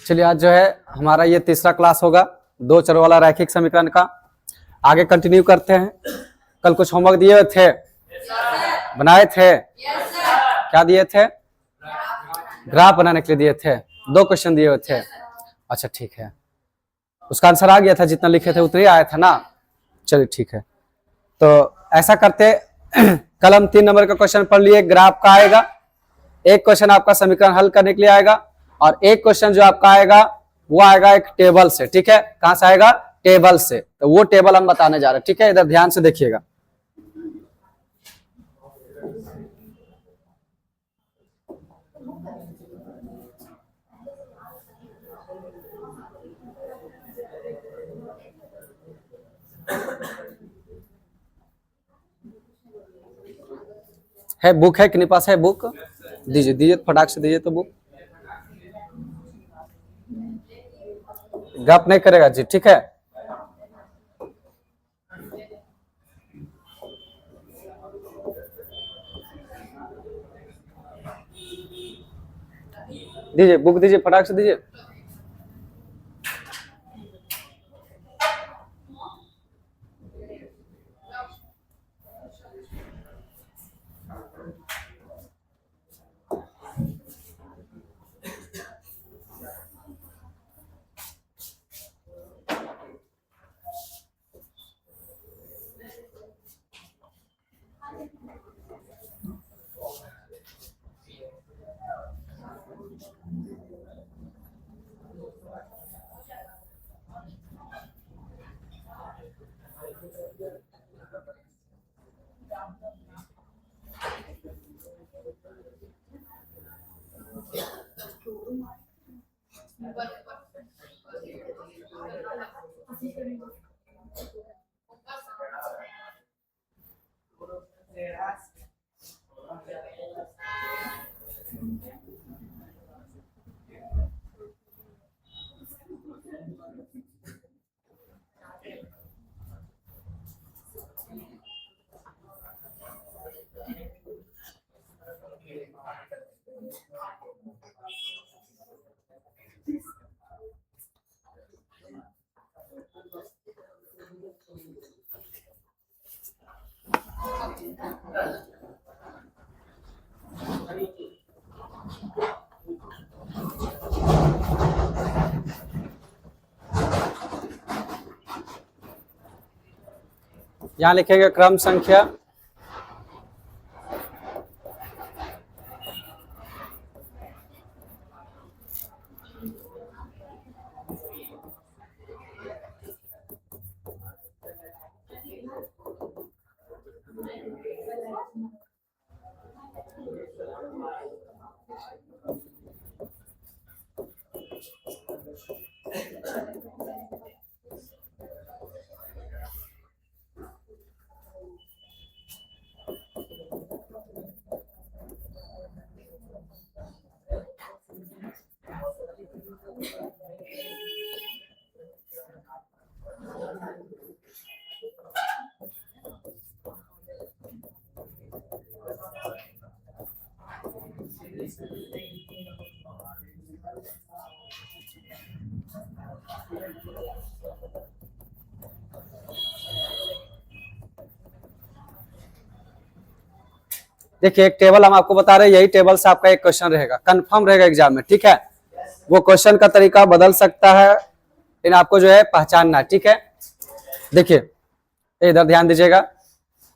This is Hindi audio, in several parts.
चलिए आज जो है हमारा ये तीसरा क्लास होगा दो चर वाला रैखिक समीकरण का। आगे कंटिन्यू करते हैं। कल कुछ होमवर्क दिए हुए थे, बनाए थे, क्या दिए थे? ग्राफ बनाने के लिए दिए थे। 2 क्वेश्चन दिए हुए थे। अच्छा ठीक है, उसका आंसर आ गया था, जितना लिखे थे उतना ही आया था ना। चलिए ठीक है, तो ऐसा करते कल हम 3 नंबर का क्वेश्चन पढ़ लिए, ग्राफ का आएगा। एक क्वेश्चन आपका समीकरण हल करने के लिए आएगा और एक क्वेश्चन जो आपका आएगा वो आएगा एक टेबल से। ठीक है, कहां से आएगा? टेबल से। तो वो टेबल हम बताने जा रहे हैं। ठीक है, इधर ध्यान से देखिएगा। है बुक है, किन्हीं पास है बुक? दीजिए दीजिए, फटाक से दीजिए तो बुक। गप नहीं करेगा जी, ठीक है। दीजिए बुक, दीजिए फटाक से दीजिए। यहां लिखेंगे क्रम संख्या देखिए, एक टेबल हम आपको बता रहे हैं, यही टेबल से आपका एक क्वेश्चन रहेगा, कंफर्म रहेगा एग्जाम में। ठीक है, वो क्वेश्चन का तरीका बदल सकता है, लेकिन आपको जो है पहचानना है। ठीक है, देखिए इधर ध्यान दीजिएगा।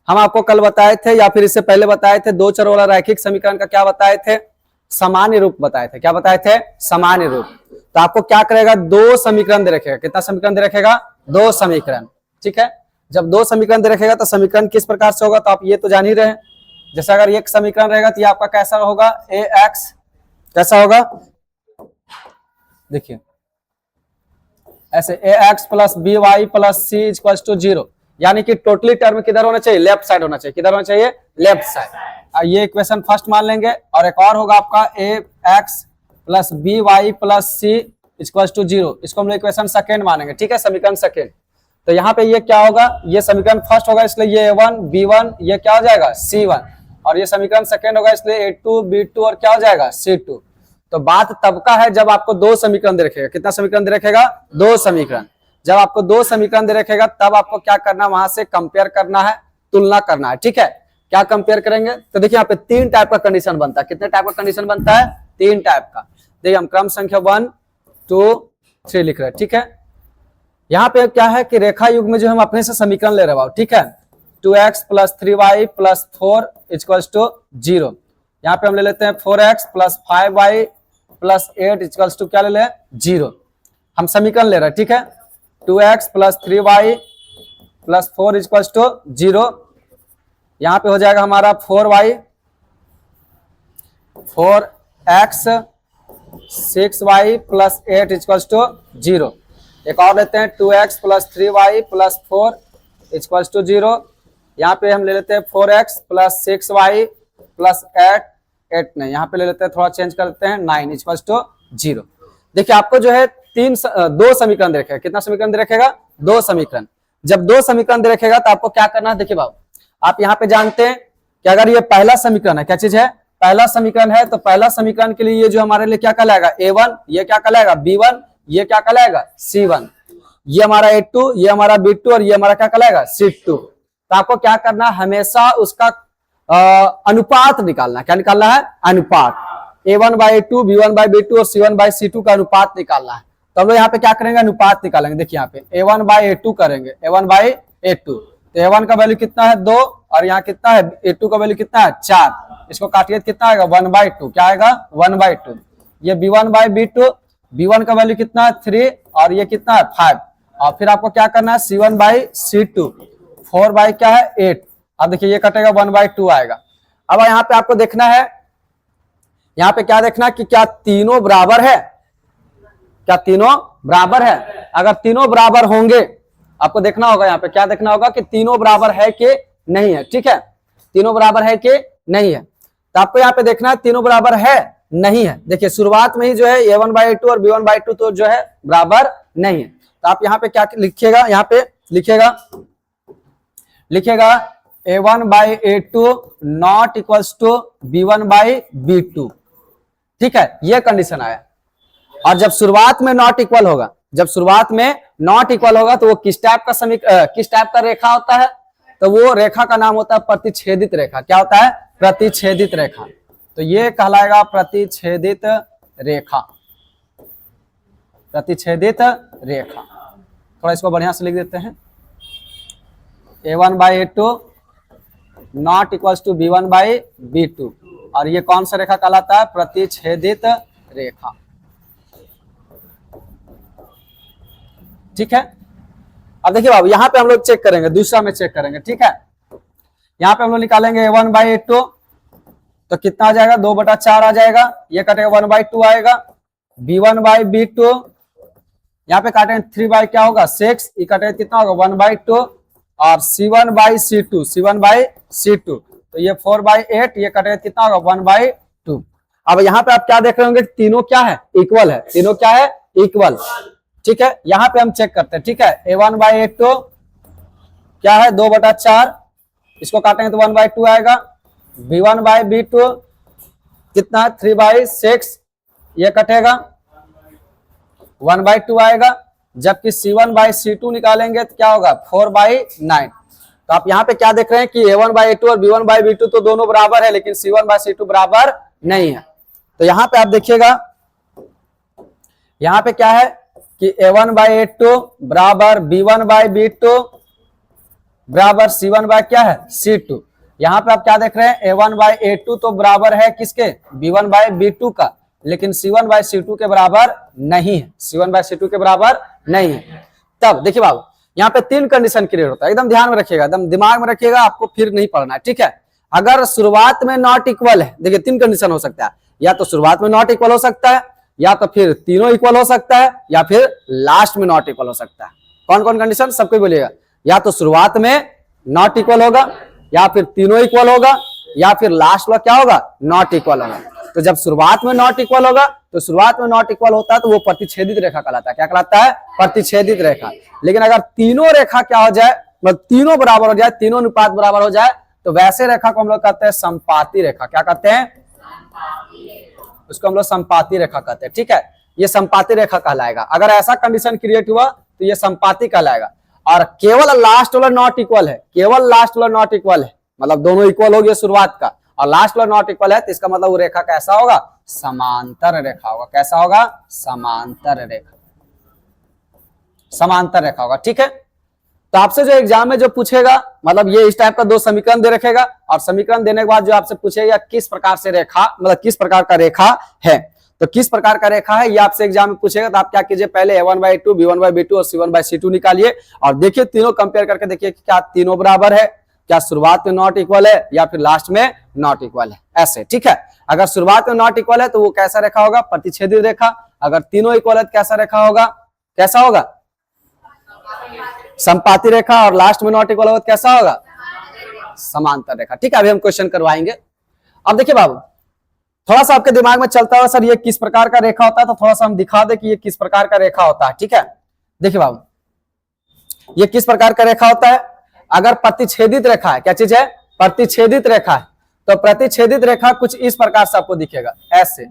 हम आपको कल बताए थे या फिर इससे पहले बताए थे, दो चर वाला रैखिक समीकरण का क्या बताए थे? सामान्य रूप बताए थे। क्या बताए थे? सामान्य रूप। तो आपको क्या करेगा, 2 समीकरण दे रखेगा। कितना समीकरण दे रखेगा? 2 समीकरण। ठीक है, जब 2 समीकरण दे रखेगा तो समीकरण किस प्रकार से होगा तो आप ये तो जान ही रहे हैं। जैसे अगर एक समीकरण रहेगा तो ये आपका कैसा होगा? ए एक्स कैसा होगा? देखिए ऐसे A X plus B Y plus C equal to 0, यानी कि टोटली टर्म किधर होना चाहिए? लेफ्ट साइड होना चाहिए। किधर होना चाहिए? Left side. ये इक्वेशन फर्स्ट मान लेंगे और एक और होगा आपका A X plus B Y plus C equal to 0, इसको हम लोग इक्वेशन सेकेंड मानेंगे। ठीक है, समीकरण सेकेंड। तो यहाँ पे ये क्या होगा? ये समीकरण फर्स्ट होगा, इसलिए ये A1 B1 ये क्या हो जाएगा? C1, और ये समीकरण सेकेंड होगा, इसलिए A2 B2 और क्या हो जाएगा? C2। तो बात तब का है जब आपको दो समीकरण दे रखेगा। कितना समीकरण दे रखेगा? दो समीकरण। जब आपको दो समीकरण दे रखेगा तब आपको क्या करना है, वहां से कंपेयर करना है, तुलना करना है। ठीक है, क्या कंपेयर करेंगे? तो देखिए यहाँ पे तीन टाइप का कंडीशन बनता है। कितने टाइप का कंडीशन बनता है? तीन टाइप का। देखिए हम क्रम संख्या 1 2 3 लिख रहे हैं। ठीक है, यहाँ पे क्या है कि रेखा युग में जो हम अपने से समीकरण ले रहे हैं। ठीक है, 2x + 3y + 4 = 0। यहाँ पे हम ले लेते हैं 4x + 5y + 8 = क्या ले लें? 0। हम समीकरण ले रहे हैं। ठीक है, 2x + 3y + 4 = 0। यहाँ पे हो जाएगा हमारा 4x 6y + 8 = 0। एक और लेते हैं 2x + 3y + 4 = 0। यहाँ पे हम ले लेते हैं 4x + 6y + 8 नहीं, यहाँ पे ले लेते हैं, थोड़ा चेंज करते हैं, 9 = 0। देखिए आपको जो है दो समीकरण दे रखेगा। कितना समीकरण दे रखेगा? दो समीकरण। जब दो समीकरण दे रखेगा तो आपको क्या करना है? देखिए बाबू, आप यहाँ पे जानते हैं कि अगर ये पहला समीकरण है, क्या चीज है? पहला समीकरण है, तो पहला समीकरण के लिए ये जो हमारे लिए क्या कहलाएगा? A1, ये क्या कहलाएगा? B1, ये क्या कहलाएगा? C1, ये हमारा A2, ये हमारा B2 और ये हमारा क्या कहलाएगा? C2। तो आपको क्या करना है? हमेशा उसका अनुपात निकालना। क्या निकालना है? अनुपात। A1/A2, B1/B2 और C1/C2 का अनुपात निकालना है। तो हम लोग यहाँ पे क्या करेंगे? अनुपात निकालेंगे। देखिए यहाँ पे A1/A2 करेंगे, A1/A2। तो A1 का वैल्यू कितना है? 2, और यहाँ कितना है? A2 का वैल्यू कितना है? 4। इसको काटिए तो कितना आएगा? 1/2। क्या आएगा? 1/2। ये B1/B2, B1 का वैल्यू कितना है? 3, और ये कितना है? 5। और फिर आपको क्या करना है? C1/C2, 4 क्या है? 8। अब देखिए ये कटेगा, 1/2 आएगा। अब यहाँ पे आपको देखना है, यहाँ पे क्या देखना है कि क्या तीनों बराबर है? क्या तीनों बराबर है? अगर तीनों बराबर होंगे, आपको देखना होगा यहाँ पे क्या देखना होगा कि तीनों बराबर है कि नहीं है। ठीक है, तीनों बराबर है कि नहीं है। तो आपको यहाँ पे देखना है तीनों बराबर है नहीं है। देखिए शुरुआत में ही जो है A1/A2 और B1/2 तो जो है बराबर नहीं है। तो आप यहाँ पे क्या लिखिएगा? यहाँ पे लिखेगा A1/A2 not equals to B1/B2। ठीक है, ये कंडीशन आया। और जब शुरुआत में नॉट इक्वल होगा, तो वो किस टाइप का रेखा होता है? तो वो रेखा का नाम होता है प्रतिच्छेदित रेखा। क्या होता है? प्रतिच्छेदित रेखा। तो ये कहलाएगा प्रतिच्छेदित रेखा। प्रतिच्छेदित रेखा, थोड़ा इसको बढ़िया से लिख देते हैं। A1/A2 not equals to B1/B2, और ये कौन सा रेखा कहलाता है? प्रतिच्छेदित रेखा। ठीक है, अब देखिए बाबू यहाँ पे हम लोग चेक करेंगे, दूसरा में चेक करेंगे। ठीक है, यहाँ पे हम लोग निकालेंगे A1/A2, तो कितना आ जाएगा? 2/4 आ जाएगा। ये कटेगा 1/2 आएगा। B1/B2 यहाँ पे काटेंगे 3 क्या होगा? 6, ये कटेगा कितना होगा? 1/2। और C1/C2, तो ये 4/8, ये कटेगा कितना होगा? 1/2। अब यहाँ पे आप क्या देख रहे होंगे? तीनों क्या है? इक्वल है। तीनों क्या है? इक्वल। ठीक है, यहाँ पे हम चेक करते हैं। ठीक है, A1/A2 क्या है? 2/4, इसको काटेंगे तो 1/2 आएगा। B1/B2 कितना है? 3/6, ये कटेगा 1/2 आएगा। जबकि C1/C2 निकालेंगे तो क्या होगा? 4/9। तो आप यहाँ पे क्या देख रहे हैं कि A1/A2 और B1/B2 तो दोनों बराबर है, लेकिन C1/C2 बराबर नहीं है। तो यहाँ पे आप देखिएगा, यहाँ पे क्या है कि A1/A2 बराबर B1/B2 बराबर C1 क्या है? C2। यहाँ पे आप क्या देख रहे हैं? A1/A2 तो बराबर है किसके? B1/B2 का, लेकिन C1/C2 के बराबर नहीं है। C1/C2 के बराबर नहीं है। तब देखिए बाबू, यहाँ पे तीन कंडीशन क्लियर होता है। एकदम ध्यान में रखिएगा, एकदम दिमाग में रखिएगा, आपको फिर नहीं पढ़ना है। ठीक है, अगर शुरुआत में नॉट इक्वल है, देखिए तीन कंडीशन हो सकता है। या तो शुरुआत में नॉट इक्वल हो सकता है, या तो फिर तीनों इक्वल हो सकता है, या फिर लास्ट में नॉट इक्वल हो सकता है। कौन कौन कंडीशन? सबको बोलिएगा। या तो शुरुआत में नॉट इक्वल होगा, या फिर तीनों इक्वल होगा, या फिर लास्ट में क्या होगा? नॉट इक्वल होगा। तो जब शुरुआत में नॉट इक्वल होगा, तो शुरुआत में नॉट इक्वल होता है तो वो प्रतिच्छेदित रेखा कहलाता है। क्या कहलाता है? प्रतिच्छेदित रेखा। लेकिन अगर तीनों रेखा क्या हो जाए, मतलब तीनों बराबर हो जाए, तीनों अनुपात बराबर हो जाए, तो वैसे रेखा को हम लोग कहते हैं संपाती रेखा। क्या कहते हैं? उसको हम लोग संपाती रेखा कहते हैं। ठीक है, ये संपाती रेखा कहलाएगा। अगर ऐसा कंडीशन क्रिएट हुआ तो ये संपाती कहलाएगा। और केवल लास्ट वाला नॉट इक्वल है, केवल लास्ट वाला नॉट इक्वल है, मतलब दोनों इक्वल हो गया शुरुआत का, और लास्ट वाला नॉट इक्वल है, तो इसका मतलब वो रेखा कैसा होगा? समांतर रेखा होगा। कैसा होगा? समांतर रेखा, समांतर रेखा होगा। ठीक है, तो आपसे जो एग्जाम में जो पूछेगा, मतलब ये इस टाइप का दो समीकरण दे रखेगा, और समीकरण देने के बाद जो आपसे पूछेगा किस प्रकार से रेखा, मतलब किस प्रकार का रेखा है, तो किस प्रकार का रेखा है ये आपसे एग्जाम में पूछेगा। तो आप क्या कीजिए, पहले a1/2, b1/b2 और c1/c2 निकालिए, और देखिए तीनों कंपेयर करके देखिए क्या तीनों बराबर है, क्या शुरुआत में नॉट इक्वल है या फिर लास्ट में नॉट इक्वल है, ऐसे। ठीक है, अगर शुरुआत में नॉट इक्वल है तो वो कैसा रेखा होगा? प्रतिच्छेदी रेखा। अगर तीनों इक्वल है तो कैसा रेखा होगा? कैसा होगा? संपाती रेखा। और लास्ट में नॉट इक्वल होगा तो कैसा होगा? समांतर रेखा। ठीक है, अभी हम क्वेश्चन करवाएंगे। अब देखिए बाबू, थोड़ा सा आपके दिमाग में चलता है सर ये किस प्रकार का रेखा होता है, तो थोड़ा सा हम दिखा दे कि ये किस प्रकार का रेखा होता है। ठीक है, देखिए बाबू, ये किस प्रकार का रेखा होता है? अगर प्रतिच्छेदित रेखा है, क्या चीज है? प्रतिच्छेदित रेखा है, तो प्रतिच्छेदित रेखा कुछ इस प्रकार से आपको दिखेगा, ऐसे।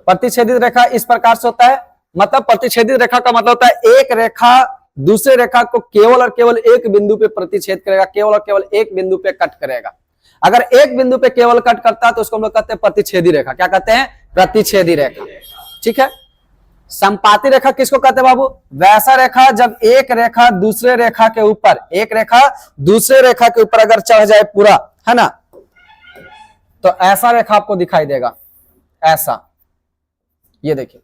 प्रतिच्छेदित रेखा इस प्रकार से होता है, मतलब प्रतिच्छेदित रेखा का मतलब होता है एक रेखा दूसरे रेखा को केवल और केवल एक बिंदु पे प्रतिच्छेद करेगा, केवल और केवल एक बिंदु पे कट करेगा। अगर एक बिंदु पे केवल कट करता है तो उसको हम लोग कहते हैं प्रतिच्छेदी रेखा। क्या कहते हैं? प्रतिच्छेदी रेखा। ठीक है, संपाती रेखा किसको कहते हैं बाबू? वैसा रेखा जब एक रेखा दूसरे रेखा के ऊपर, एक रेखा दूसरे रेखा के ऊपर अगर चढ़ जाए पूरा, है ना, तो ऐसा रेखा आपको दिखाई देगा, ऐसा। ये देखिए,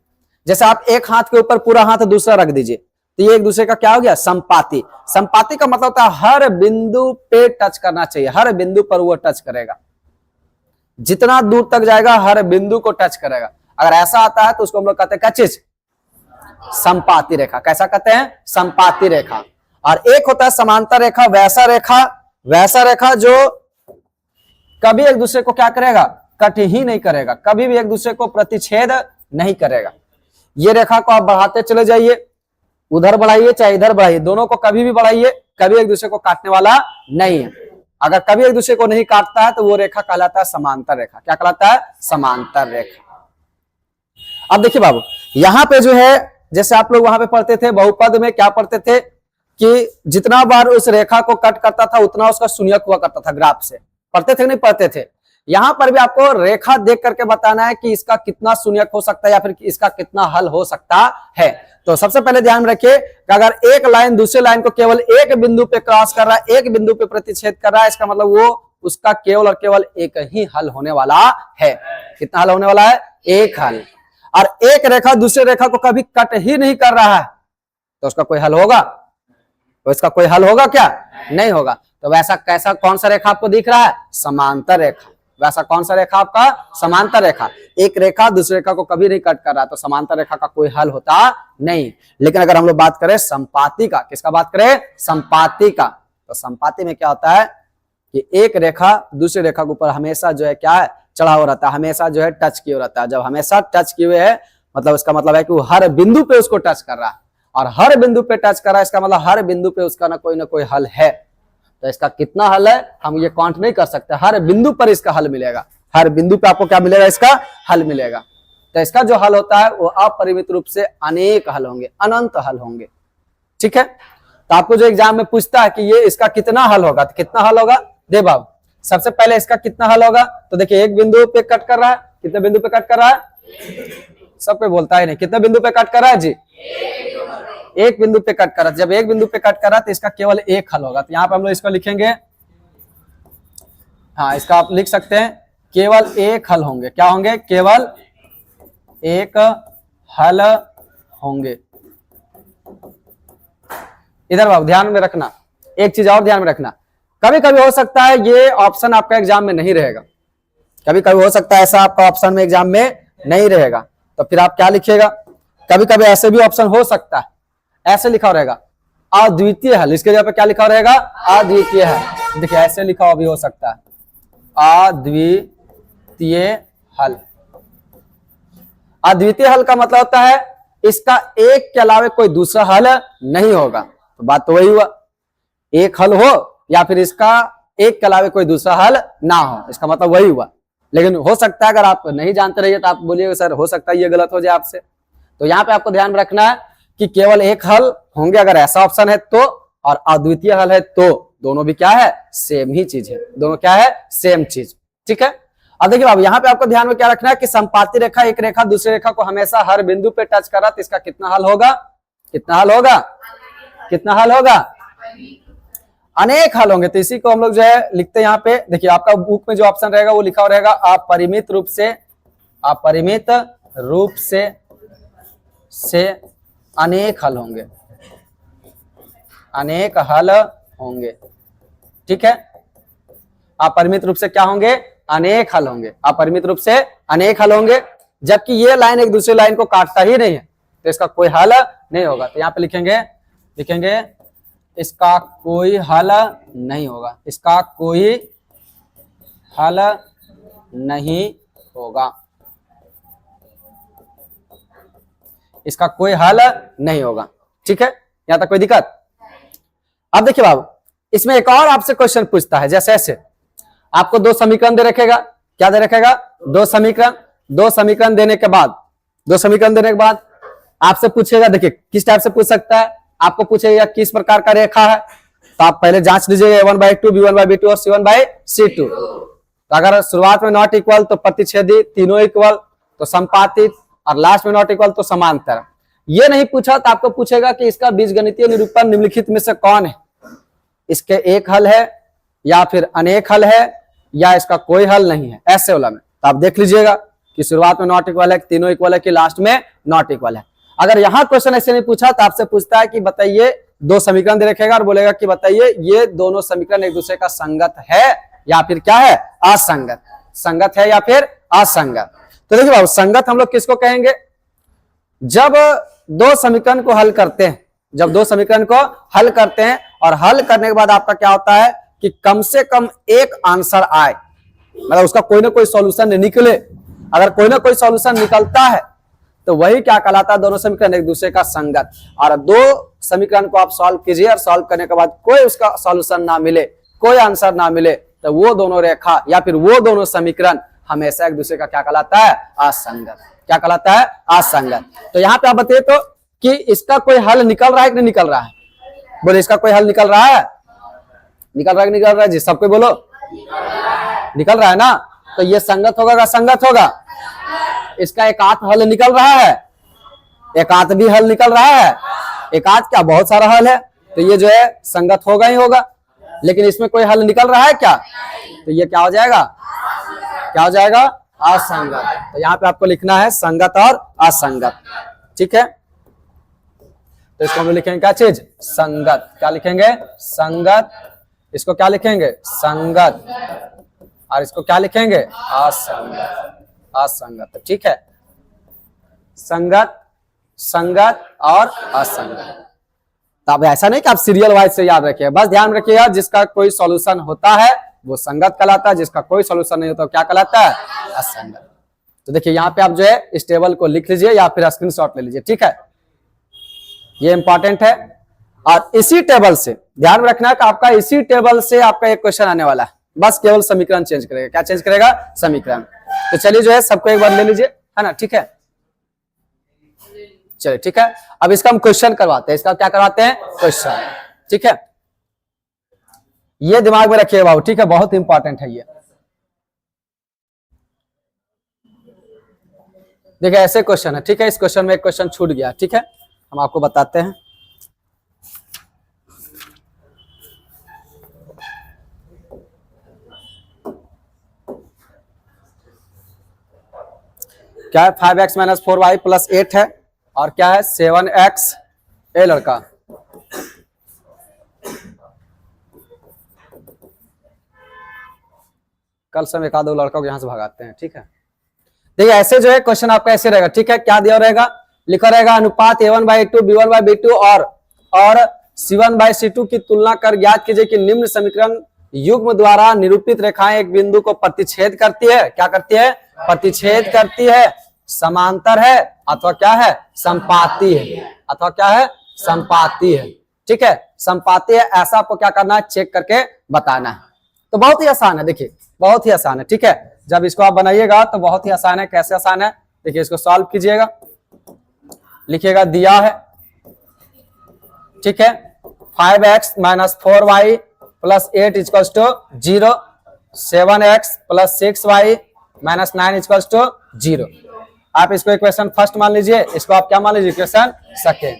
जैसे आप एक हाथ के ऊपर पूरा हाथ दूसरा रख दीजिए, तो ये एक दूसरे का क्या हो गया? संपाती। संपाती का मतलब होता है हर बिंदु पे टच करना चाहिए, हर बिंदु पर वो टच करेगा, जितना दूर तक जाएगा हर बिंदु को टच करेगा। अगर ऐसा आता है तो उसको हम लोग कहते हैं क्या चीज? संपाती रेखा। कैसा कहते हैं? संपाती रेखा। और एक होता है समांतर रेखा, वैसा रेखा, वैसा रेखा जो कभी एक दूसरे को क्या करेगा? कट ही नहीं करेगा, कभी भी एक दूसरे को प्रतिच्छेद नहीं करेगा। ये रेखा को आप बढ़ाते चले जाइए, उधर बढ़ाइए चाहे इधर बढ़ाइए, दोनों को कभी भी बढ़ाइए, कभी एक दूसरे को काटने वाला नहीं है। अगर कभी एक दूसरे को नहीं काटता है तो वो रेखा कहलाता है समांतर रेखा। क्या कहलाता है? समांतर रेखा। अब देखिए बाबू, यहां पे जो है, जैसे आप लोग वहां पे पढ़ते थे बहुपद में, क्या पढ़ते थे कि जितना बार उस रेखा को कट करता था उतना उसका शून्यक हुआ करता था, ग्राफ से। पढ़ते थे नहीं पढ़ते थे? यहां पर भी आपको रेखा देख करके बताना है कि इसका कितना शून्यक हो सकता है या फिर इसका कितना हल हो सकता है। तो सबसे पहले ध्यान में रखिए कि अगर एक लाइन दूसरे लाइन को केवल एक बिंदु पे क्रॉस कर रहा है, एक बिंदु पे प्रतिच्छेद कर रहा है, इसका मतलब वो उसका केवल और केवल एक ही हल होने वाला है। कितना हल होने वाला है? एक हल। और एक रेखा दूसरे रेखा को कभी कट ही नहीं कर रहा है तो उसका कोई हल होगा? तो इसका कोई हल होगा क्या? नहीं होगा। तो वैसा कैसा कौन सा रेखा आपको दिख रहा है? समांतर रेखा। वैसा कौन सा रेखा आपका? समांतर रेखा। एक रेखा दूसरे रेखा को कभी नहीं कट कर रहा, तो समांतर रेखा का कोई हल होता नहीं। लेकिन अगर हम लोग बात करें संपाती का, किसका बात करें? संपाती का, तो संपाती में क्या होता है कि एक रेखा दूसरे रेखा के ऊपर हमेशा जो है क्या है? चढ़ा हुआ रहता है, हमेशा जो है टच किए रहता है। जब हमेशा टच किए हुए है मतलब इसका मतलब है कि वो हर बिंदु पे उसको टच कर रहा है, और हर बिंदु पे टच कर रहा है, इसका मतलब हर बिंदु पे उसका ना कोई हल है। तो इसका कितना हल है हम ये काउंट नहीं कर सकते, हर बिंदु पर इसका हल मिलेगा, हर बिंदु पे आपको क्या मिलेगा? इसका हल मिलेगा। तो इसका जो हल होता है वो अपरिमित रूप से अनेक हल होंगे, अनंत हल होंगे। ठीक है, तो आपको जो एग्जाम में पूछता है कि ये इसका कितना हल होगा, तो कितना हल होगा? दे बाबू, सबसे पहले इसका कितना हल होगा? तो देखिए एक बिंदु पे कट कर रहा है, कितने बिंदु पे कट कर रहा है? सब कोई बोलता है नहीं, कितने बिंदु पे कट कर रहा है जी? एक बिंदु पे कट कर रहा है। जब एक बिंदु पे कट कर रहा है तो इसका केवल एक हल होगा। तो यहाँ पे हम लोग इसको लिखेंगे, हाँ इसका आप लिख सकते हैं केवल एक हल होंगे। क्या होंगे? केवल एक हल होंगे। इधर बाबू ध्यान में रखना, एक चीज और ध्यान में रखना, कभी कभी हो सकता है ये ऑप्शन आपका एग्जाम में नहीं रहेगा, कभी कभी हो सकता है ऐसा आपका ऑप्शन में एग्जाम में नहीं रहेगा, तो फिर आप क्या लिखिएगा? कभी कभी ऐसे भी ऑप्शन हो सकता है, ऐसे लिखा रहेगा अद्वितीय हल, इसके जगह पे क्या लिखा रहेगा? अद्वितीय हल। देखिए ऐसे लिखा हुआ भी हो सकता है अद्वितीय हल। अद्वितीय हल का मतलब होता है इसका एक के अलावा कोई दूसरा हल नहीं होगा। तो बात तो वही हुआ, एक हल हो या फिर इसका एक के अलावा कोई दूसरा हल ना हो, इसका मतलब वही हुआ। लेकिन हो सकता है अगर आप नहीं जानते रहिए तो आप बोलिएगा सर हो सकता है ये गलत हो जाए आपसे। तो यहाँ पे आपको ध्यान में रखना है कि केवल एक हल होंगे अगर ऐसा ऑप्शन है तो, और अद्वितीय हल है तो, दोनों भी क्या है, सेम ही चीज है, दोनों क्या है, सेम चीज। ठीक है। अब देखिए बाबू यहाँ पे आपको ध्यान में क्या रखना है कि संपाती रेखा एक रेखा दूसरी रेखा को हमेशा हर बिंदु पे टच कर रहा, तो इसका कितना हल होगा, कितना हल होगा, कितना हल होगा, अनेक हल होंगे। तो इसी को हम लोग जो है लिखते हैं यहाँ पे। देखिए आपका बुक में जो ऑप्शन रहेगा वो लिखा हुआ रहेगा अपरिमित रूप से, अपरिमित रूप से अनेक हल होंगे, अनेक हल होंगे। ठीक है। अपरिमित रूप से क्या होंगे, अनेक हल होंगे, अपरिमित रूप से अनेक हल होंगे। जबकि ये लाइन एक दूसरे लाइन को काटता ही नहीं है तो इसका कोई हल नहीं होगा। तो यहाँ पे लिखेंगे, लिखेंगे इसका कोई हल नहीं होगा, इसका कोई हल नहीं होगा, इसका कोई हल नहीं होगा। ठीक है। यहां तक कोई दिक्कत। अब देखिए बाबू इसमें एक और आपसे क्वेश्चन पूछता है, जैसे ऐसे आपको दो समीकरण दे रखेगा, क्या दे रखेगा, दो समीकरण। दो समीकरण देने के बाद, दो समीकरण देने के बाद आपसे पूछेगा, देखिए किस टाइप से पूछ सकता है, आपको पूछेगा किस प्रकार का रेखा है, तो आप पहले जांच लीजिएगा a1/2 b1/b2 और c1/c2। तो अगर शुरुआत में नॉट इक्वल तो प्रतिच्छेदी, तीनों इक्वल तो संपातित, और लास्ट में नॉट इक्वल तो समांतर। ये नहीं पूछा तो आपको पूछेगा कि इसका बीजगणितीय निरूपण निम्नलिखित में से कौन है, इसके एक हल है या फिर अनेक हल है या इसका कोई हल नहीं है, ऐसे वाला में। तो आप देख लीजिएगा कि शुरुआत में नॉट इक्वल है, तीनों इक्वल है, कि लास्ट में नॉट इक्वल है। अगर यहां क्वेश्चन ऐसे नहीं पूछा तो आपसे पूछता है कि बताइए, दो समीकरण दे रखेगा और बोलेगा कि बताइए ये दोनों समीकरण एक दूसरे का संगत है या फिर क्या है, असंगत, संगत है या फिर असंगत। तो देखिए बाबू संगत हम लोग किसको कहेंगे, जब दो समीकरण को हल करते हैं, जब दो समीकरण को हल करते हैं और हल करने के बाद आपका क्या होता है कि कम से कम एक आंसर आए, मतलब उसका कोई ना कोई सॉल्यूशन निकले। अगर कोई ना कोई सॉल्यूशन निकलता है तो वही क्या कहलाता है, दोनों समीकरण एक दूसरे का संगत। और दो समीकरण को आप सॉल्व कीजिए और सॉल्व करने के बाद कोई उसका सॉल्यूशन ना मिले, कोई आंसर ना मिले, तो वो दोनों रेखा या फिर वो दोनों समीकरण हमेशा एक दूसरे का क्या कहलाता है, असंगत। क्या कहलाता है, असंगत। तो यहाँ पे आप बताइए तो कि इसका कोई हल निकल रहा है कि नहीं निकल रहा है, बोले इसका कोई हल निकल रहा है, निकल रहा है कि निकल रहा है जी, सबको बोलो निकल रहा है ना। तो ये संगत होगा या संगत होगा, इसका एकांत हल निकल रहा है, एकांत भी हल निकल रहा है, एकांत क्या बहुत सारा हल है, तो ये जो है संगत होगा ही होगा। लेकिन इसमें कोई हल निकल रहा है क्या, तो ये क्या हो जाएगा, क्या हो जाएगा, असंगत। तो यहाँ पे आपको लिखना है संगत और असंगत। ठीक है। तो इसको हम लिखेंगे क्या चीज, संगत। क्या लिखेंगे, संगत। इसको क्या लिखेंगे, संगत। और इसको क्या लिखेंगे, असंगत, असंगत। ठीक है। संगत, संगत और असंगत। तो अब ऐसा नहीं कि आप सीरियल वाइज से याद रखिए, बस ध्यान रखिएगा जिसका कोई सॉल्यूशन होता है वो संगत कहलाता है, जिसका कोई सॉल्यूशन नहीं होता क्या कहलाता है, असंगत। तो देखिए यहाँ पे आप जो है इस टेबल को लिख लीजिए या फिर स्क्रीनशॉट ले लीजिए। ठीक है, ये इंपॉर्टेंट है। और इसी टेबल से ध्यान में रखना है कि आपका इसी टेबल से आपका एक क्वेश्चन आने वाला है, बस केवल समीकरण चेंज करेगा। क्या चेंज करेगा, समीकरण। तो चलिए जो है सबको एक बार ले लीजिए, है ना। ठीक है, चलिए ठीक है। अब इसका हम क्वेश्चन करवाते हैं, इसका क्या करवाते हैं, क्वेश्चन। ठीक है, ये दिमाग में रखिए बाबू। ठीक है, बहुत इंपॉर्टेंट है ये। देखिए ऐसे क्वेश्चन है। ठीक है, इस क्वेश्चन में एक क्वेश्चन छूट गया। ठीक है, हम आपको बताते हैं। क्या है, 5x - 4y + 8 है, और क्या है 7x। ए लड़का, कल से हम एक आध लड़का को यहां से भगाते हैं। ठीक है, देखिए ऐसे जो है क्वेश्चन आपका ऐसे रहेगा। ठीक है, क्या दिया रहेगा, लिखा रहेगा अनुपात a1/2 b1/b2 और c1/c2 की तुलना कर ज्ञात कीजिए कि निम्न समीकरण युग्म द्वारा निरूपित रेखाएं एक बिंदु को प्रतिच्छेद करती है। क्या करती है, प्रतिच्छेद करती है, समांतर है अथवा क्या है, संपाती है, अथवा क्या है, संपाती है। ठीक है, संपाती है, ऐसा आपको क्या करना है, चेक करके बताना है। तो बहुत ही आसान है, देखिए बहुत ही आसान है। ठीक है, जब इसको आप बनाइएगा तो बहुत ही आसान है। कैसे आसान है, देखिए इसको सॉल्व कीजिएगा, लिखिएगा दिया है, ठीक है, 5x minus 4y plus 8 equals to 0, 7x plus 6y minus 9 equals to 0। आप इसको इक्वेशन फर्स्ट मान लीजिए, इसको आप क्या मान लीजिए, इक्वेशन सेकेंड।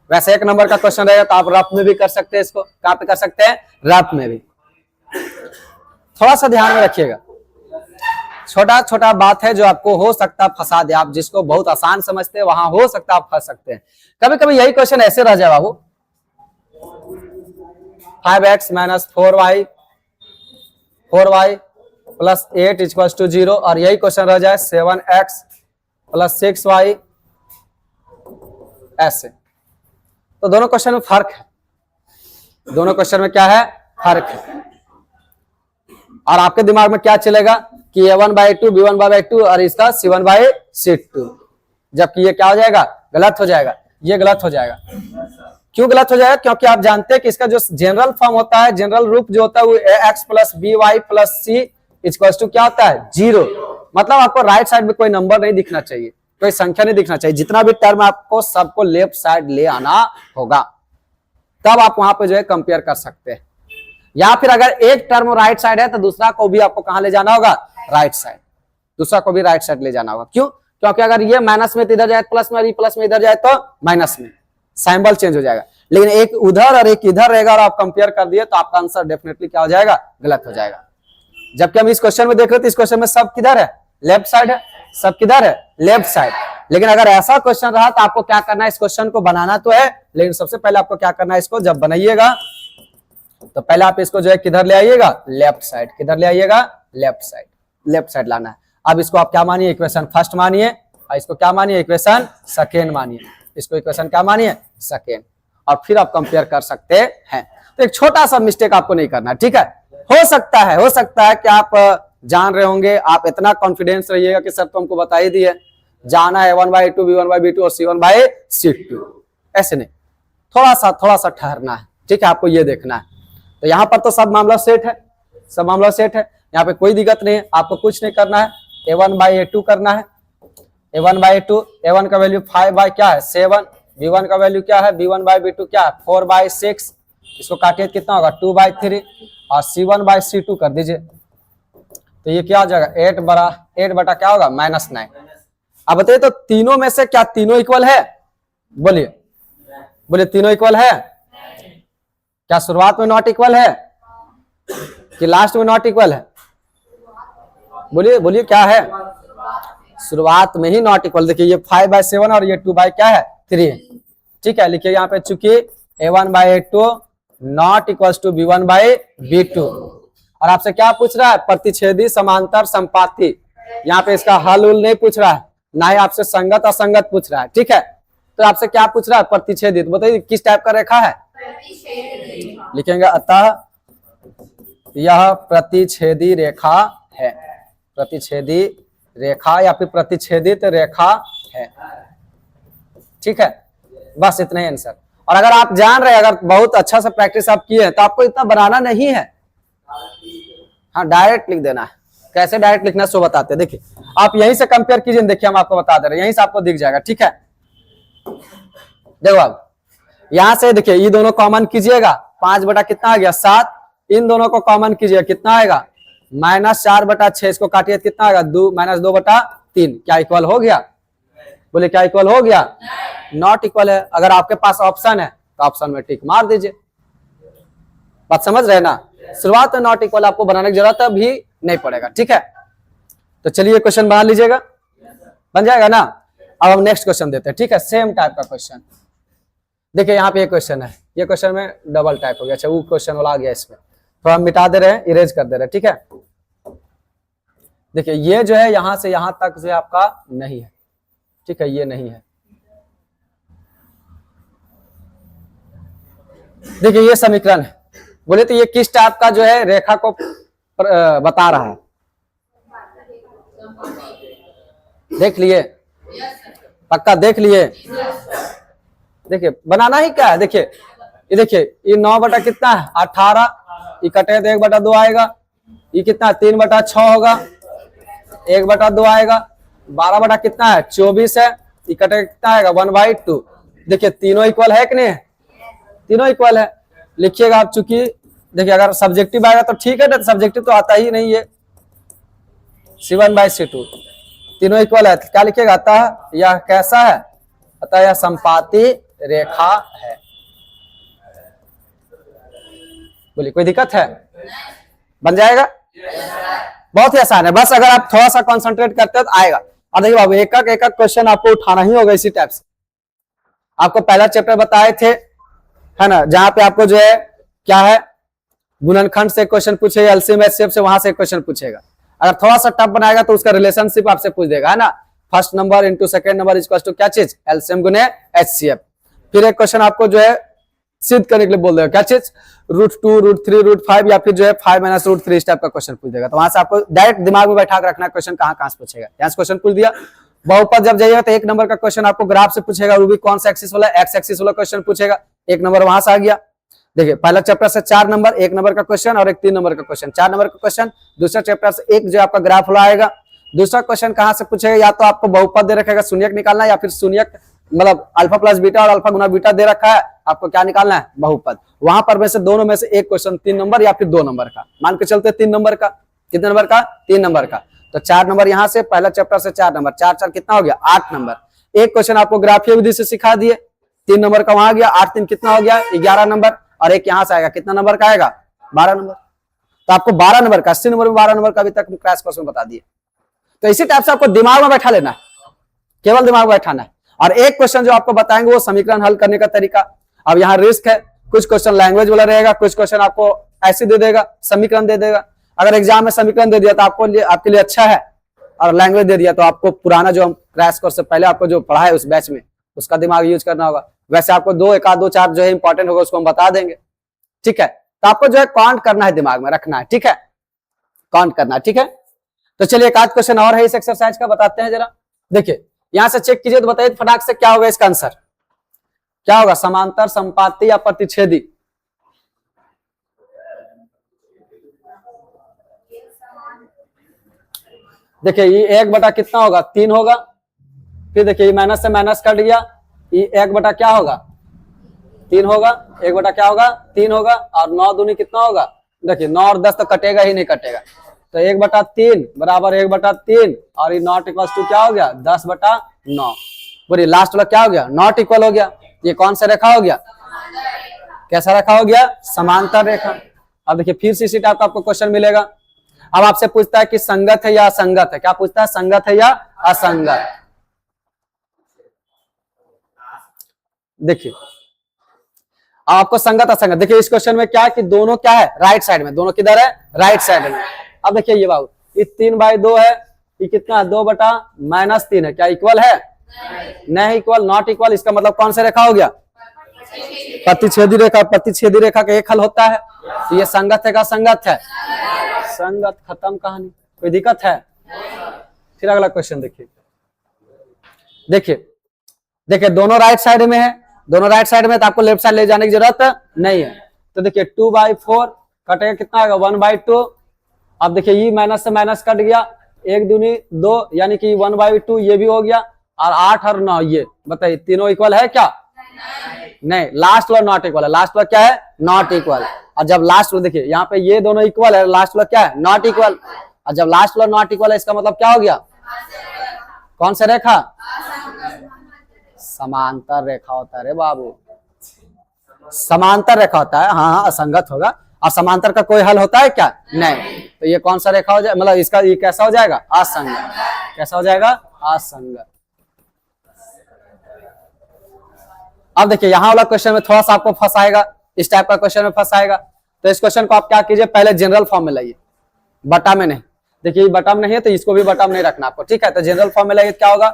वैसे 1 नंबर का क्वेश्चन रहेगा तो आप रफ में भी कर सकते हैं, इसको कहां पे कर सकते हैं, रफ में भी। थोड़ा सा ध्यान में रखिएगा, छोटा छोटा बात है जो आपको हो सकता है फंसा दे। आप जिसको बहुत आसान समझते हैं वहां हो सकता है आप फंस सकते हैं। कभी कभी यही क्वेश्चन ऐसे रह जाए बाबू, 5x minus 4y plus 8 equals to 0, और यही क्वेश्चन रह जाए 7x प्लस 6y ऐसे। तो दोनों क्वेश्चन में फर्क है, दोनों क्वेश्चन में क्या है, फर्क है। और आपके दिमाग में क्या चलेगा कि a1/2 b1/2 और इसका c1/c2, जबकि ये क्या हो जाएगा, गलत हो जाएगा, ये गलत हो जाएगा। क्यों गलत हो जाएगा, क्योंकि आप जानते हैं कि इसका जो जनरल फॉर्म होता है, जनरल रूप जो होता है वो ax plus by plus c equals to क्या होता है, 0। मतलब आपको राइट साइड में कोई नंबर नहीं दिखना चाहिए, कोई संख्या नहीं दिखना चाहिए। जितना भी टर्म आपको सबको लेफ्ट साइड ले आना होगा, तब आप वहां पे जो है कंपेयर कर सकते हैं। या फिर अगर एक टर्म राइट साइड है तो दूसरा को भी आपको कहां ले जाना होगा, राइट साइड, दूसरा को भी राइट साइड ले जाना होगा। क्यों, क्योंकि अगर ये माइनस में तो इधर जाए प्लस में, और ये प्लस में इधर जाए तो माइनस में, सिंबल चेंज हो जाएगा। लेकिन एक उधर और एक इधर रहेगा और आप कंपेयर कर दिए तो आपका आंसर डेफिनेटली क्या हो जाएगा, गलत हो जाएगा। जबकि हम इस क्वेश्चन में देख रहे थे, इस क्वेश्चन में सब किधर है, लेफ्ट साइड है, सब किधर है, लेफ्ट साइड। लेकिन अगर ऐसा क्वेश्चन रहा तो आपको क्या करना है, इस क्वेश्चन को बनाना तो है, लेकिन सबसे पहले आपको क्या करना है, इसको जब बनाइएगा तो पहले आप इसको जो है किधर ले आइएगा, लेफ्ट साइड। किधर ले आइएगा, लेफ्ट साइड, लेफ्ट साइड लाना है। अब इसको आप क्या मानिए, इक्वेशन फर्स्ट मानिए, और इसको क्या मानिए, इक्वेशन सेकेंड मानिए। इसको इक्वेशन क्या मानिए, सेकेंड, और फिर आप कंपेयर कर सकते हैं। तो एक छोटा सा मिस्टेक आपको नहीं करना, ठीक है। हो सकता है कि आप जान रहे होंगे, आप इतना कॉन्फिडेंस रहिएगा कि सर तो हमको बता ही दिए, जाना है 1/2 b1/2 और c1/c2, ऐसे नहीं, थोड़ा सा ठहरना है, ठीक है। आपको ये देखना है। तो यहाँ पर तो सब मामला सेट है, सब मामला सेट है, यहाँ पे कोई दिक्कत नहीं है। आपको कुछ नहीं करना है, a1/a2 करना है, a1/a2, a1 का वैल्यू 5 क्या है, 7, b1 का वैल्यू क्या है, b1/b2 क्या है, 4/6, इसको काटिए कितना होगा, 2/3, और c1/c2 कर दीजिए तो ये क्या हो जाएगा, 8 बटा क्या होगा, -9। अब बताइए तो तीनों में से क्या तीनों इक्वल है, बोलिए तीनों इक्वल है क्या, शुरुआत में नॉट इक्वल है कि लास्ट में नॉट इक्वल है, बोलिए क्या है, शुरुआत में ही नॉट इक्वल। देखिए ये 5/7 और ये 2/3, ठीक है। लिखिए यहाँ पे, चूंकि a1/a2 not equals to b1/b2, और आपसे क्या पूछ रहा है, प्रतिच्छेदी समांतर संपाती। यहाँ पे इसका हल उल नहीं पूछ रहा है, ना ही आपसे संगत असंगत पूछ रहा है, ठीक है। तो आपसे क्या पूछ रहा है, प्रतिच्छेदी। तो बताइए किस टाइप का रेखा है, लिखेंगे अतः यह प्रतिच्छेदी रेखा है, प्रतिच्छेदी रेखा या फिर प्रतिच्छेदित रेखा है, ठीक है। बस इतना ही आंसर। और अगर आप जान रहे हैं, अगर बहुत अच्छा से प्रैक्टिस आप किए हैं तो आपको इतना बनाना नहीं है, हाँ डायरेक्ट लिख देना है। कैसे डायरेक्ट लिखना सो बताते हैं, देखिए आप यहीं से कंपेयर कीजिए, देखिए हम आपको बता दे रहे हैं, यहीं से आपको दिख जाएगा, ठीक है। देखो अब यहां से देखिए, ये दोनों कॉमन कीजिएगा, 5 बटा कितना आ गया, 7, इन दोनों को कॉमन कीजिए, कितना आएगा, -4/6, इसको काटिए कितना आएगा, -2/3। क्या इक्वल हो गया, बोले क्या इक्वल हो गया, नॉट इक्वल है। अगर आपके पास ऑप्शन है तो ऑप्शन में टिक मार दीजिए। बात समझ रहे ना, शुरुआत में नॉट इक्वल आपको बनाने की जरूरत भी नहीं पड़ेगा, ठीक है। तो चलिए क्वेश्चन बना लीजिएगा, बन जाएगा ना। अब हम नेक्स्ट क्वेश्चन देते हैं, ठीक है, सेम टाइप का क्वेश्चन। देखिए यहाँ पे एक क्वेश्चन है, ये क्वेश्चन में डबल टाइप हो गया, अच्छा वो क्वेश्चन वाला आ गया इसमें, तो हम मिटा दे रहे हैं, इरेज कर दे रहे हैं, ठीक है। देखिए ये जो है यहां से यहां तक जो है आपका नहीं है, ठीक है, ये नहीं है। देखिए ये समीकरण है, बोले तो ये किस टाइप का जो है रेखा को बता रहा है, देख लिए, पक्का देख लिए। देखिए बनाना ही क्या है, देखिए ये 9 बटा कितना है, 18, ये कटे तो 1/2 आएगा, ये कितना 3/6 होगा, 1/2 आएगा। 12 कितना है 24 है, इकट्ठे कितना आएगा 1/2। देखिए तीनों इक्वल है कि नहीं, तीनों इक्वल है। लिखिएगा आप, चूंकि देखिए अगर सब्जेक्टिव आएगा तो ठीक है ना, सब्जेक्टिव तो आता ही नहीं है। C1/C2 तीनों इक्वल है, क्या लिखिएगा, अतः यह कैसा है, अतः यह संपाती रेखा है। बोलिए कोई दिक्कत है, बन जाएगा। बहुत ही आसान है, बस अगर आप थोड़ा सा कंसंट्रेट करते हो तो आएगा। और देखिए बाबू एक एक क्वेश्चन आपको उठाना ही होगा इसी टाइप से। आपको पहला चैप्टर बताए थे, है ना, जहां पे आपको जो है क्या है, गुणनखंड से क्वेश्चन पूछेगा, एलसीएम एचसीएफ से वहां से क्वेश्चन पूछेगा। अगर थोड़ा सा टफ बनाएगा तो उसका रिलेशनशिप आपसे पूछ देगा, है ना, first number into second number equal to क्या चीज, एलसीएम गुने एचसीएफ। फिर एक क्वेश्चन आपको जो है सिद्ध करने के लिए बोल देगा, क्या चीज, √2 √3 √5 या फिर जो है 5 - √3 इस टाइप का क्वेश्चन पूछ देगा। तो वहां से आपको डायरेक्ट दिमाग में बैठा कर रखना क्वेश्चन कहां से पूछेगा। यहाँ से क्वेश्चन पूछ दिया। बहुपद जब जाइएगा तो 1 नंबर का क्वेश्चन आपको ग्राफ से पूछेगा, वो भी कौन सा एक्सिस वाला, एक्स एक्सिस वाला क्वेश्चन पूछेगा। 1 नंबर वहां से आ गया। देखिए पहला चैप्टर से 4 नंबर, 1 नंबर का क्वेश्चन और एक 3 नंबर का क्वेश्चन, 4 नंबर का क्वेश्चन। दूसरा चैप्टर से एक जो आपका ग्राफ वाला आएगा। दूसरा क्वेश्चन कहां से पूछेगा, या तो आपको बहुपद दे रखेगा शून्यक निकालना, या फिर शून्यक मतलब अल्फा प्लस बीटा और अल्फा गुना बीटा दे रखा है, आपको क्या निकालना है, बहुपद। वहां पर में से दोनों में से एक क्वेश्चन 3 नंबर या फिर 2 नंबर का, मान के चलते 3 नंबर का। कितने नंबर का, 3 नंबर का। तो 4 नंबर यहाँ से, पहला चैप्टर से 4 नंबर, 4 4 कितना हो गया, 8 नंबर। एक क्वेश्चन आपको ग्राफीय विधि से सिखा दिए, 3 नंबर का वहां गया, 8 3 कितना हो गया, 11 नंबर। और एक यहाँ से आएगा, कितना नंबर का आएगा, 12 नंबर। तो आपको 12 नंबर का, 80 नंबर में 12 नंबर का अभी तक क्रैश कोर्स में बता दिए। तो इसी टाइप से आपको दिमाग में बैठा लेना है, केवल दिमाग में बैठाना है। और एक क्वेश्चन जो आपको बताएंगे वो समीकरण हल करने का तरीका। अब यहाँ रिस्क है, कुछ क्वेश्चन लैंग्वेज वाला रहेगा, कुछ क्वेश्चन आपको ऐसे दे देगा, समीकरण दे देगा। अगर एग्जाम में समीकरण दे दिया तो आपके लिए अच्छा है, और लैंग्वेज दे दिया तो आपको पुराना जो हम क्रैश कोर्स से पहले आपको जो पढ़ा है उस बैच में, उसका दिमाग यूज करना होगा। वैसे आपको 2 1 2 4 जो है इंपॉर्टेंट होगा उसको हम बता देंगे, ठीक है। तो आपको जो है काउंट करना है, दिमाग में रखना है, ठीक है, काउंट करना है, ठीक है। तो चलिए एक आध क्वेश्चन और है इस एक्सरसाइज का, बताते हैं जरा। देखिए यहां से चेक कीजिए तो बताइए फटाक से क्या होगा इसका आंसर, क्या होगा, समांतर, संपाती या प्रतिच्छेदी। देखिए ये 1 बटा कितना होगा, 3 होगा। फिर देखिए ये माइनस से माइनस कट गया, ये 1 बटा क्या होगा, 3 होगा। 1 बटा क्या होगा, 3 होगा। और 9 दूनी कितना होगा, देखिए 9 और 10 तो कटेगा ही नहीं, कटेगा। तो 1/3 बराबर 1/3, और ये नॉट इक्वल टू क्या हो गया, 10/9। बोलिए लास्ट वाला क्या हो गया, नॉट इक्वल हो गया। ये कौन सा रेखा हो गया, कैसा रेखा हो गया, समांतर रेखा। अब देखिए फिर से इसी टाइप का आपको क्वेश्चन मिलेगा। अब आपसे पूछता है कि संगत है या असंगत है, क्या पूछता है, संगत है या असंगत। देखिए आपको संगत असंगत, देखिए इस क्वेश्चन में क्या है कि दोनों क्या है, राइट साइड में, दोनों किधर है, राइट साइड में। अब देखिए ये बाबू, ये 3/2 है, ये कितना है, 2/-3 है, क्या इक्वल है, नहीं इक्वल, नॉट इक्वल। इसका मतलब कौन सा रेखा हो गया, प्रतिच्छेदी रेखा। प्रतिच्छेदी रेखा का एक हल होता है। तो ये संगत है का संगत है, संगत, खत्म कहानी, कोई दिक्कत है। फिर अगला क्वेश्चन देखिए, देखिए देखिए दोनों राइट साइड में है, दोनों राइट साइड में, तो आपको लेफ्ट साइड ले जाने की जरूरत नहीं है। तो देखिए 2/4 कटेगा, कितना आएगा, 1/2। अब देखिए ये माइनस से माइनस कट गया, 1 दूनी 2, यानी कि 1/2 ये भी हो गया। और 8 और 9 ये बताइए तीनों इक्वल है क्या, नहीं, लास्ट वाला नॉट इक्वल है। लास्ट वाला क्या है, नॉट इक्वल। और जब लास्ट वाला देखिए यहाँ पे ये दोनों इक्वल है, लास्ट वाला क्या है, नॉट इक्वल। और जब लास्ट वाला नॉट इक्वल है, इसका मतलब क्या हो गया, कौन सा रेखा, समांतर रेखा होता है रे बाबू, समांतर रेखा होता है। हाँ असंगत होगा। और समांतर का कोई हल होता है क्या, नहीं। तो ये कौन सा रेखा हो जाए, मतलब इसका ये कैसा हो जाएगा, असंगत। कैसा हो जाएगा, असंगत। अब देखिए यहाँ वाला क्वेश्चन में थोड़ा सा आपको फंसाएगा, इस टाइप का क्वेश्चन में फंसाएगा। तो इस क्वेश्चन को आप क्या कीजिए, पहले जनरल फॉर्म में लाइए, बटा में नहीं। देखिए बटा में नहीं है तो इसको भी बटा में नहीं रखना आपको, ठीक है। तो जनरल फॉर्म में लाइए, क्या होगा,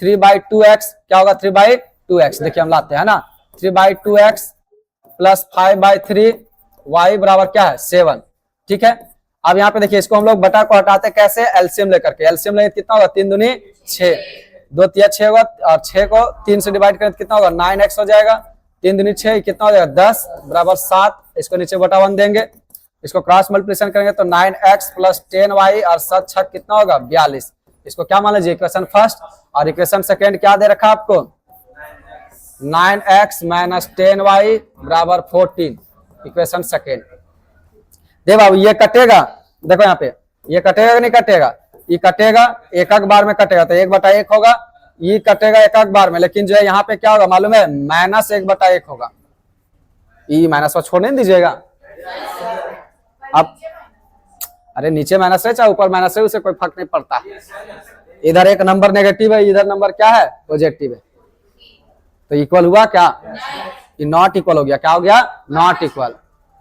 3/2x, क्या होगा 3/2x। देखिए हम लाते हैं ना, 3/2x प्लस 5/3 y बराबर क्या है, 7, ठीक है। अब यहाँ पे देखिए इसको हम लोग बटा को हटाते कैसे, एलसीएम लेकर के। एलसीएम लेंगे कितना होगा, 3 दूनी 6, 2 तिया 6 होगा, और 6 को 3 से डिवाइड करें तो कितना होगा, 9x हो जाएगा। 3 दूनी 6 कितना हो जाएगा, 10 बराबर 7। इसको नीचे बटा 1 देंगे, इसको क्रॉस मल्टीप्लिकेशन करेंगे तो 9x प्लस 10y और 7 छक कितना होगा 42। इसको क्या मान लीजिए इक्वेशन फर्स्ट, और इक्वेशन सेकेंड क्या दे रखा आपको 9x माइनस 10y बराबर 14। इक्वेशन सेकेंड दे बाबू, ये कटेगा, देखो यहाँ पे ये कटेगा कि नहीं कटेगा, ये कटेगा एक एक बार में कटेगा तो 1/1 होगा, ये कटेगा एक एक बार में, लेकिन जो है यहाँ पे क्या होगा मालूम है माइनस 1/1 होगा। ये माइनस को छोड़ने नहीं दीजिएगा। अब अरे नीचे माइनस है चाहे ऊपर माइनस है उसे कोई फर्क नहीं पड़ता। इधर एक नंबर नेगेटिव है, इधर नंबर क्या है पॉजिटिव है, तो इक्वल हुआ क्या, ये नॉट इक्वल हो गया, क्या हो गया नॉट इक्वल।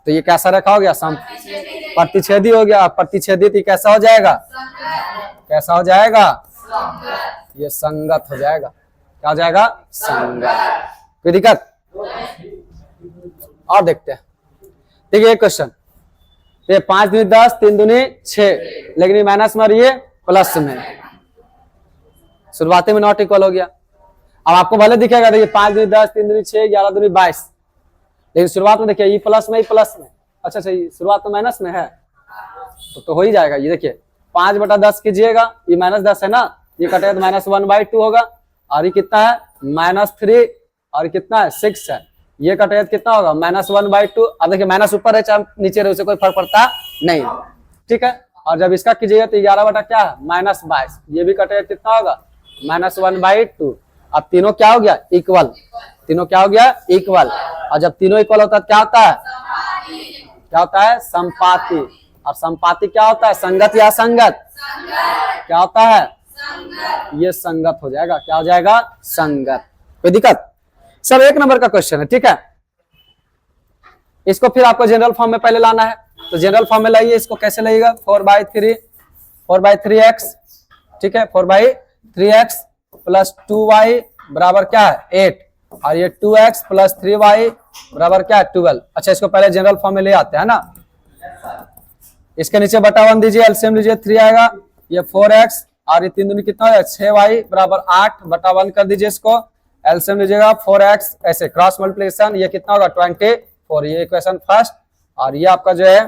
तो ये कैसा रखा हो गया सम प्रतिच्छेदी हो गया। प्रतिच्छेदी तो कैसा हो जाएगा, कैसा हो जाएगा, ये संगत हो जाएगा। क्या हो जाएगा संगत। कोई दिक्कत और देखते हैं। ठीक है, क्वेश्चन ये 5 दूनी 10 3 दूनी 6, लेकिन ये माइनस में और ये प्लस में, शुरुआती में नॉट इक्वल हो गया। अब आपको भले दिखेगा देखिए 5 दूनी 10 3 दूनी 6 11 दूनी 22, लेकिन शुरुआत में देखिए ये प्लस में, ये प्लस में, अच्छा ये शुरुआत में माइनस में है तो हो ही जाएगा। ये देखिए 5/10 कीजिएगा, ये -10 है ना, ये कटेगा तो -1/2 होगा, और ये कितना है -3 और कितना है 6 है, ये कटेगा तो कितना होगा -1/2। अब देखिए माइनस ऊपर है चाहे नीचे रहे उसे कोई फर्क पड़ता नहीं, ठीक है। और जब इसका कीजिएगा तो 11 क्या है -22, ये भी कटेगा कितना होगा -1/2। अब तीनों क्या हो गया इक्वल, तीनों क्या हो गया इक्वल, और जब तीनों इक्वल होता है क्या होता है, क्या होता है संपाती। और संपाती क्या होता है संगत या संगत, क्या होता है ये संगत हो जाएगा। क्या हो जाएगा संगत। कोई दिक्कत, सब 1 नंबर का क्वेश्चन है, ठीक है। इसको फिर आपको जनरल फॉर्म में पहले लाना है, तो जनरल फॉर्म में लाइए। इसको कैसे लाइएगा 4/3x, ठीक है 4/3x प्लस 2y बराबर क्या है 8, और ये 2x प्लस 3y बराबर क्या है 12। अच्छा इसको पहले जनरल फॉर्म में ले आते हैं ना। इसके नीचे बटा 1 दीजिए, एलसीएम लीजिए 3 आएगा, ये 4x और ये 3 दूनी कितना है 6y बराबर 8 बटा 1 कर दीजिए। इसको एलसीएम लीजिएगा 4x, ऐसे क्रॉस मल्टीप्लिकेशन, ये कितना होगा 24, ये इक्वेशन फर्स्ट, और ये आपका जो है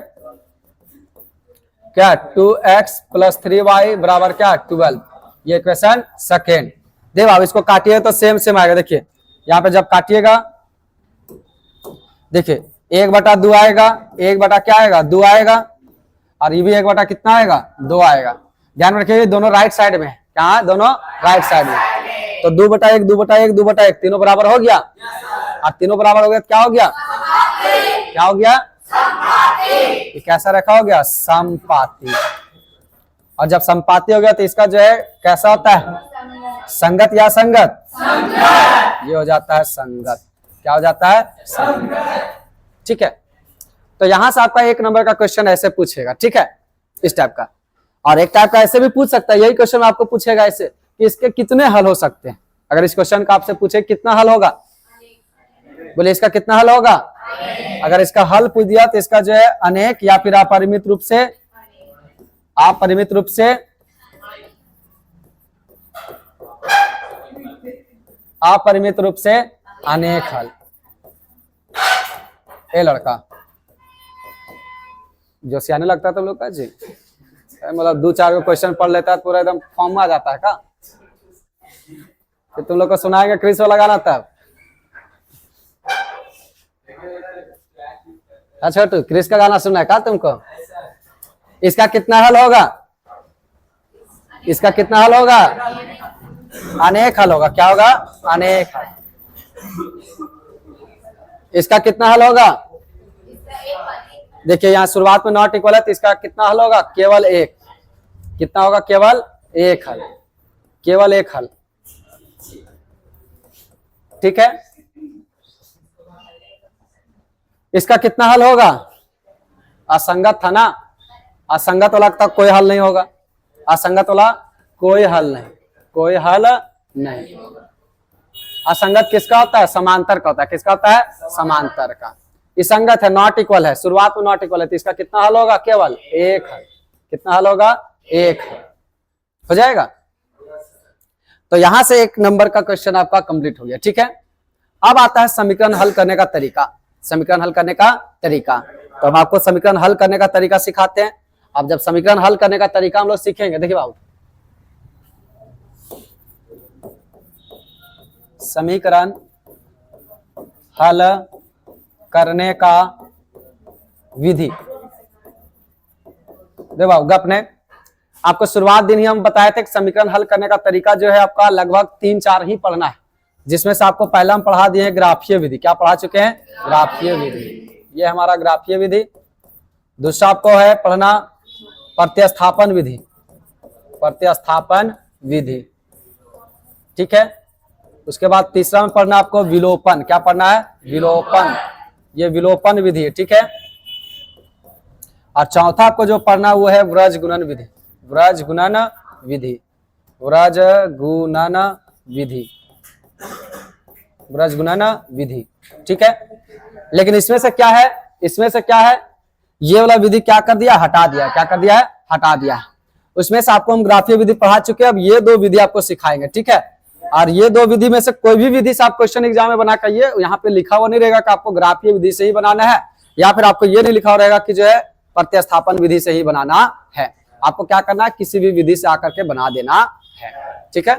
क्या 2x प्लस 3y बराबर क्या 12, ये इक्वेशन सेकेंड। देखो अब इसको काटिए तो सेम आएगा। देखिए यहाँ पे जब काटिएगा देखिए 1/2 आएगा, 1 क्या आएगा 2 आएगा, और ये भी 1 कितना आएगा 2 आएगा। ध्यान रखिए दोनों राइट साइड में, क्या दोनों राइट साइड में, तो 2/1 2/1 2/1 तीनों बराबर हो गया, और तीनों बराबर हो गया क्या हो गया, क्या हो गया ये कैसा रखा हो गया समपाती। और जब संपाती हो गया तो इसका जो है कैसा होता है संगत या संगत, ये हो जाता है संगत। क्या हो जाता है संगत, ठीक है। तो यहां से आपका 1 नंबर का क्वेश्चन ऐसे पूछेगा, ठीक है इस टाइप का। और एक टाइप का ऐसे भी पूछ सकता है, यही क्वेश्चन आपको पूछेगा ऐसे कि इसके कितने हल हो सकते हैं। अगर इस क्वेश्चन का आपसे पूछे कितना हल होगा, बोले इसका कितना हल होगा, अगर इसका हल पूछ दिया तो इसका जो है अनेक या फिर अपरिमित रूप से, अपरिमित रूप से, अपरिमित रूप से अनेक हल। ए लड़का जो सियाने लगता है तुम लोग का जी, मतलब 2-4 को क्वेश्चन पढ़ लेता है पूरा एकदम फॉर्म में आ जाता है का, कि तुम लोग को सुनाएंगे क्रिस वाला गाना तब। अच्छा छोटू क्रिस का गाना सुना है का तुमको, इसका कितना हल होगा, इसका कितना हल होगा अनेक हल होगा। क्या होगा अनेक हल। इसका कितना हल होगा, देखिए यहाँ शुरुआत में नॉट इक्वल है तो इसका कितना हल होगा केवल एक, कितना होगा केवल एक हल, केवल एक हल, ठीक है। इसका कितना हल होगा, असंगत था ना, असंगत वाला तक कोई हल नहीं होगा, असंगत वाला कोई हल नहीं, कोई हल नहीं। असंगत किसका होता है समांतर का होता है, किसका होता है समांतर का। ये संगत है नॉट इक्वल है, शुरुआत में नॉट इक्वल है तो इसका कितना हल होगा केवल एक हल, कितना हल होगा एक हल हो जाएगा। तो यहां से 1 नंबर का क्वेश्चन आपका कंप्लीट हो गया, ठीक है। अब आता है समीकरण हल करने का तरीका, समीकरण हल करने का तरीका। तो हम आपको समीकरण हल करने का तरीका सिखाते हैं। अब जब समीकरण हल करने का तरीका हम लोग सीखेंगे, देखिए बाबू, समीकरण हल करने का विधि। देखो बाबू, गप ने आपको शुरुआत दिन ही हम बताए थे कि समीकरण हल करने का तरीका जो है आपका लगभग 3-4 ही पढ़ना है, जिसमें से आपको पहला हम पढ़ा दिए हैं ग्राफीय विधि। क्या पढ़ा चुके हैं? ग्राफीय विधि। ये हमारा ग्राफीय विधि। दूसरा आपको है पढ़ना प्रतिस्थापन विधि। प्रतिस्थापन विधि, ठीक है। उसके बाद तीसरा में पढ़ना आपको विलोपन। क्या पढ़ना है? विलोपन। ये विलोपन विधि है, ठीक है। और चौथा आपको जो पढ़ना वो है व्रज गुणन विधि। व्रज गुणन विधि। व्रज गुणन विधि। व्रज गुणन विधि, ठीक है। लेकिन इसमें से क्या है, इसमें से क्या है, ये वाला विधि क्या कर दिया? हटा दिया। क्या कर दिया है? हटा दिया। उसमें से आपको हम ग्राफीय विधि पढ़ा चुके हैं, अब ये 2 विधि आपको सिखाएंगे, ठीक है। और ये 2 विधि में से कोई भी विधि से आप क्वेश्चन एग्जाम में बना कर, ये यहाँ पे लिखा हुआ नहीं रहेगा कि आपको ग्राफीय विधि से ही बनाना है, या फिर आपको ये नहीं लिखा हुआ रहेगा कि जो है प्रतिस्थापन विधि से ही बनाना है। आपको क्या करना है? किसी भी विधि से आकर के बना देना है, ठीक है।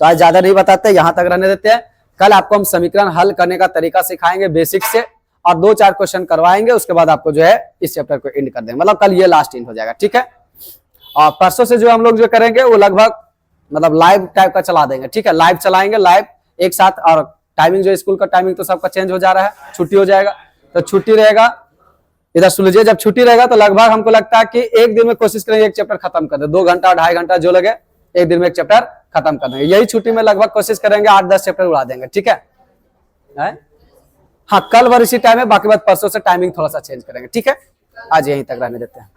तो आज ज्यादा नहीं बताते, यहां तक रहने देते हैं। कल आपको हम समीकरण हल करने का तरीका सिखाएंगे बेसिक से, और 2-4 क्वेश्चन करवाएंगे। उसके बाद आपको जो है इस चैप्टर को एंड कर देंगे, मतलब कल ये लास्ट एंड हो जाएगा, ठीक है। और परसों से जो हम लोग जो करेंगे वो लगभग मतलब लाइव टाइप का चला देंगे, ठीक है। लाइव चलाएंगे, लाइव एक साथ। और टाइमिंग जो स्कूल का टाइमिंग तो सबका चेंज हो जा रहा है, छुट्टी हो जाएगा, तो छुट्टी रहेगा। इधर सुन लीजिए, जब छुट्टी रहेगा तो लगभग हमको लगता है कि एक दिन में कोशिश करेंगे एक चैप्टर खत्म कर दे। 2 घंटा 2.5 घंटा जो लगे, एक दिन में एक चैप्टर खत्म कर देंगे। यही छुट्टी में लगभग कोशिश करेंगे 8-10 चैप्टर उड़ा देंगे, ठीक है। हाँ, कल भर इसी टाइम है, बाकी बात परसों से टाइमिंग थोड़ा सा चेंज करेंगे, ठीक है। आज यहीं तक रहने देते हैं।